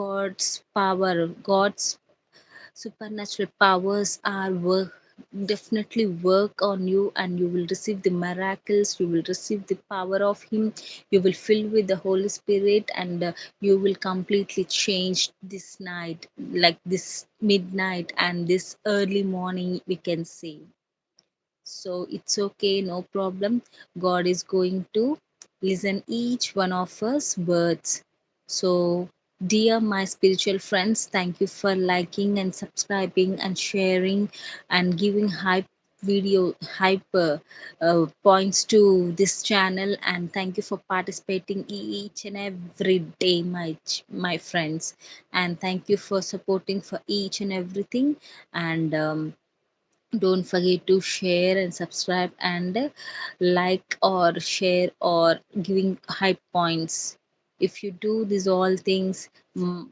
God's supernatural powers are work definitely work on you, and you will receive the miracles, you will receive the power of him, you will fill with the Holy Spirit, and you will completely change this night, like this midnight and this early morning, we can say. So it's okay, no problem. God is going to listen each one of us words. So, dear my spiritual friends, thank you for liking and subscribing and sharing and giving hype points to this channel, and thank you for participating each and every day, my friends, and thank you for supporting for each and everything. And don't forget to share and subscribe and like or share or giving high points. If you do these all things,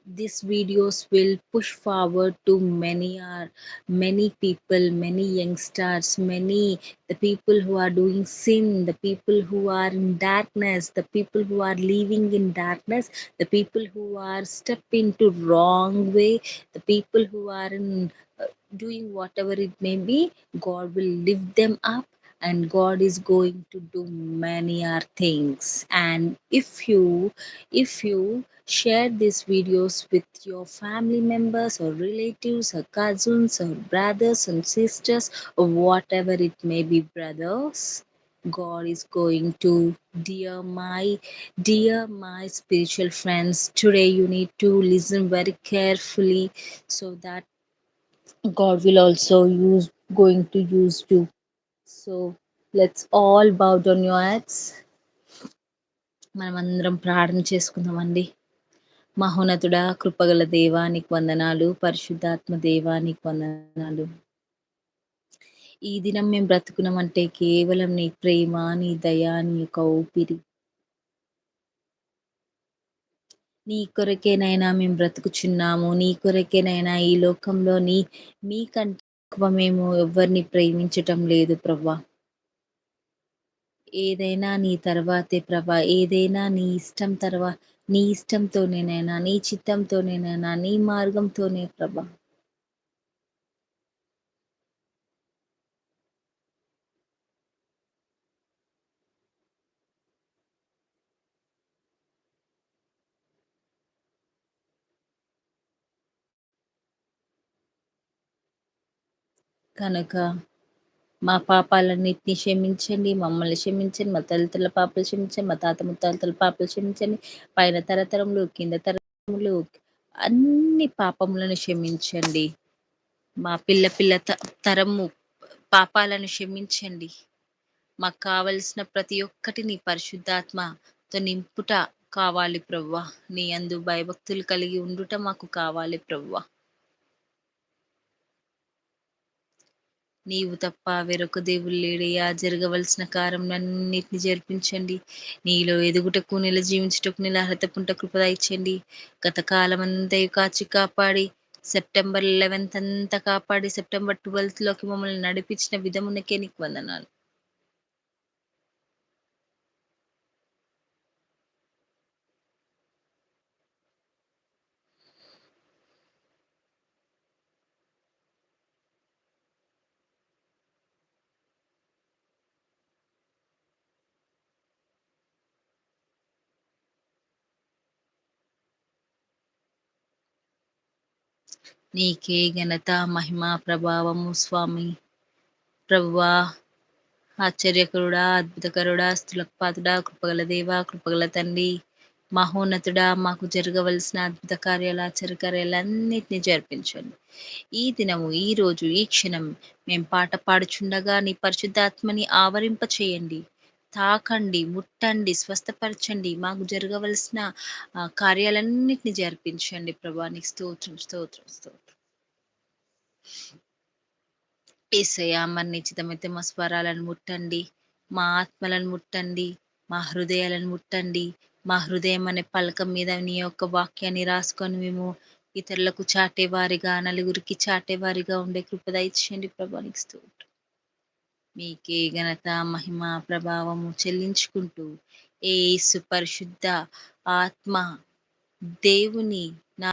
these videos will push forward to many people, many youngsters, many the people who are doing sin, the people who are in darkness, the people who are living in darkness, the people who are step into wrong way, the people who are in doing whatever it may be. God will lift them up, and God is going to do many other things. And if you share these videos with your family members or relatives or cousins or brothers and sisters or whatever it may be, brothers, God is going to, dear my spiritual friends, today you need to listen very carefully, so that God will also going to use you. So let's all bow down your heads. మనమందరం ప్రార్థన చేసుకుందామండి. మహోన్నతుడా, కృపగల దేవా, నీకు వందనాలు. పరిశుద్ధాత్మ దేవా, నీకు వందనాలు. ఈ దినం మేము బ్రతుకున్నామంటే కేవలం నీ ప్రేమ, నీ దయ, నీ యొక్క ఊపిరి. నీ కొరకేనైనా మేము బ్రతుకుచున్నాము. నీ కొరకేనైనా ఈ లోకంలో మీకంటే ఎక్కువ మేము ఎవ్వరిని ప్రేమించటం లేదు ప్రభా. ఏదైనా నీ తర్వాతే ప్రభా. ఏదైనా నీ ఇష్టం నీ ఇష్టంతోనేనైనా, నీ చిత్తంతోనేనైనా, నీ మార్గంతోనే ప్రభా. కనుక మా పాపాలన్నిటిని క్షమించండి, మమ్మల్ని క్షమించండి, మా తల్లిదండ్రుల పాపాలు క్షమించండి, మా తాత ముత్తాతల పాపాలు క్షమించండి, పైన తరతరములు, కింద తరతరములు అన్ని పాపములను క్షమించండి. మా పిల్ల తరము పాపాలను క్షమించండి. మాకు కావలసిన ప్రతి ఒక్కటి నీ పరిశుద్ధాత్మతో నింపుట కావాలి ప్రవ్వా. నీ యందు భయభక్తులు కలిగి ఉండుట మాకు కావాలి ప్రవ్వా. నీవు తప్ప వేరొక దేవుడు లేడయ్యా. జరగవలసిన కార్యములన్నిటిని జరిపించండి. నీలో ఎదుగుటకు, నెల జీవించుటకు, నెల అర్హత పుంట కృప దయచేయండి. గత కాలమంతా కాచి కాపాడి సెప్టెంబర్ 11th అంతా కాపాడి సెప్టెంబర్ 12th లోకి మమ్మల్ని నడిపించిన విధమునకే నీకు వందనాలు. నీకే ఘనత, మహిమ, ప్రభావము స్వామి. ప్రభువా, ఆశ్చర్యకరుడా, అద్భుతకరుడా, స్థులపాతుడా, కృపగల దేవా, కృపగల తండ్రి, మహోన్నతుడా, మాకు జరగవలసిన అద్భుత కార్యాలు, ఆశ్చర్యకార్యాలన్నిటినీ జరిపించండి. ఈ దినము, ఈ రోజు, ఈ క్షణం మేము పాట పాడుచుండగా నీ పరిశుద్ధాత్మని ఆవరింప చేయండి. తాకండి, ముట్టండి, స్వస్థపరచండి. మాకు జరగవలసిన కార్యాలన్నిటిని జరిపించండి. ప్రభా, నీకు స్తోత్రం, స్తోత్రం, స్తోత్రం. యేసయ్యా, మరి నిశ్చితమైతే మా స్వరాలను ముట్టండి, మా ఆత్మలను ముట్టండి, మా హృదయాలను ముట్టండి. మా హృదయం అనే పలకం మీద నీ యొక్క వాక్యాన్ని రాసుకొని మేము ఇతరులకు చాటేవారిగా, నలుగురికి చాటేవారిగా ఉండే కృప దయచేయండి ప్రభా. నీకు స్తోత్రం. మీకే ఘనత, మహిమ, ప్రభావము చెల్లించుకుంటూ యేసు పరిశుద్ధ ఆత్మ దేవుని